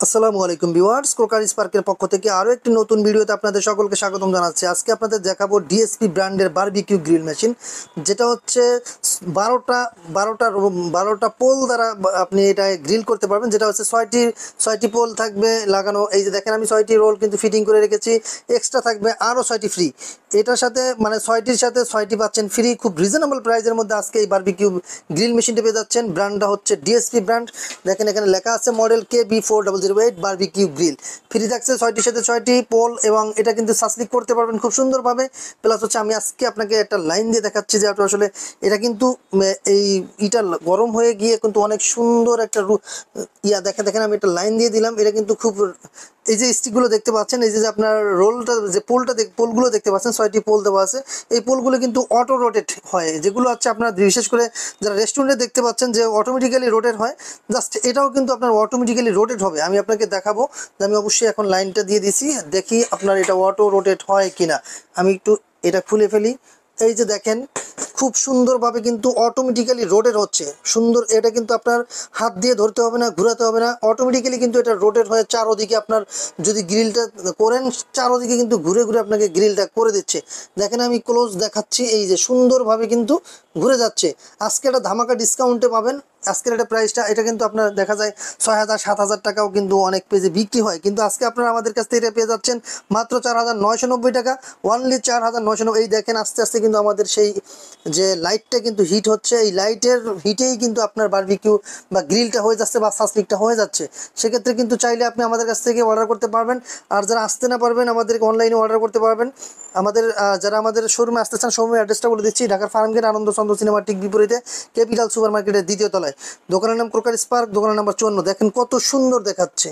আসসালামু আলাইকুম viewers, Crocker স্পার্কের পক্ষ থেকে আরও একটি নতুন ভিডিওতে আপনাদের সকলকে স্বাগতম জানাচ্ছি। আজকে আপনাদের দেখাবো ডিএসপি ব্র্যান্ডের বারবিকিউ গ্রিল মেশিন, যেটা হচ্ছে 12টা 12টা পোল দ্বারা আপনি এটা গ্রিল করতে পারবেন। যেটা হচ্ছে ছয়টি পোল থাকবে লাগানো। এই যে দেখেন, আমি 6টি রোল কিন্তু ফিটিং করে রেখেছি, এক্সট্রা থাকবে আরও 6টি ফ্রি। এটার সাথে মানে 6টির সাথে 6টি পাচ্ছেন ফ্রি, খুব রিজনেবল প্রাইসের মধ্যে আজকে এই বারবিকিউ গ্রিল মেশিনটি পেয়ে যাচ্ছেন। ব্র্যান্ডটা হচ্ছে ডিএসপি ব্র্যান্ড। দেখেন এখানে লেখা আছে model KB4008 barbecue grill. Free থাকছে 6টির সাথে 6টি পোল, এবং এটা কিন্তু সাসলিক করতে পারবেন খুব সুন্দরভাবে। প্লাস হচ্ছে আমি আজকে আপনাকে একটা লাইন দিয়ে দেখাচ্ছি যে আসলে এটা কিন্তু এই ইটা গরম হয়ে গিয়ে কিন্তু অনেক সুন্দর একটা দেখেন আমি একটা লাইন দিয়ে দিলাম। এটা কিন্তু খুব, এই যে স্টিকগুলো দেখতে পাচ্ছেন, এই যে আপনার রোলটা যে পোলগুলো দেখতে পাচ্ছেন, 6টি পোল দেওয়া আছে। এই পোলগুলো কিন্তু অটো রোটেট হয়, যেগুলো হচ্ছে আপনার বিশেষ করে যারা রেস্টুরেন্টে দেখতে পাচ্ছেন যে অটোমেটিক্যালি রোটেট হয়, জাস্ট এটাও কিন্তু আপনার অটোমেটিক্যালি রোটেট হবে। আমি আপনাকে দেখাবো যে আমি অবশ্যই এখন লাইনটা দিয়ে দিছি, দেখি আপনার এটা অটো রোটেট হয় কিনা। আমি একটু এটা খুলে ফেলি। এই যে দেখেন, খুব সুন্দরভাবে কিন্তু অটোমেটিক্যালি রোটেট হচ্ছে সুন্দর। এটা কিন্তু আপনার হাত দিয়ে ধরতে হবে না, ঘোরাতে হবে না, অটোমেটিক্যালি কিন্তু এটা রোটেট হয়ে চারোদিকে আপনার যদি গ্রিলটা করেন, চারোদিকে কিন্তু ঘুরে ঘুরে আপনাকে গ্রিলটা করে দিচ্ছে। দেখেন আমি ক্লোজ দেখাচ্ছি, এই যে সুন্দরভাবে কিন্তু ঘুরে যাচ্ছে। আজকে একটা ধামাকা ডিসকাউন্টে পাবেন। আজকের এটা প্রাইসটা, এটা কিন্তু আপনার দেখা যায় 6,000 7,000 টাকাও কিন্তু অনেক পেজে বিক্রি হয়, কিন্তু আজকে আপনারা আমাদের কাছ থেকে এটা পেয়ে যাচ্ছেন মাত্র 4,990 টাকা। অনলি 4,990। এই দেখেন আস্তে আস্তে কিন্তু আমাদের সেই যে লাইটটা কিন্তু হিট হচ্ছে, এই লাইটের হিটেই কিন্তু আপনার বারবিকিউ বা গ্রিলটা হয়ে যাচ্ছে বা সাসলিকটা হয়ে যাচ্ছে। সেক্ষেত্রে কিন্তু চাইলে আপনি আমাদের কাছ থেকে অর্ডার করতে পারবেন। আর যারা আসতে না পারবেন, আমাদেরকে অনলাইনে অর্ডার করতে পারবেন। যারা আমাদের শোরুমে আসতে চান, শোরুমের অ্যাড্রেসটা বলে দিচ্ছি। ঢাকার ফার্মগেট আনন্দ চন্দ্র সিনেমার ঠিক বিপরীতে ক্যাপিটাল সুপার মার্কেটের দ্বিতীয় তলায়। দোকানের নাম ক্রোকার স্পার্ক, দোকানের নাম্বার 54। দেখেন কত সুন্দর দেখাচ্ছে।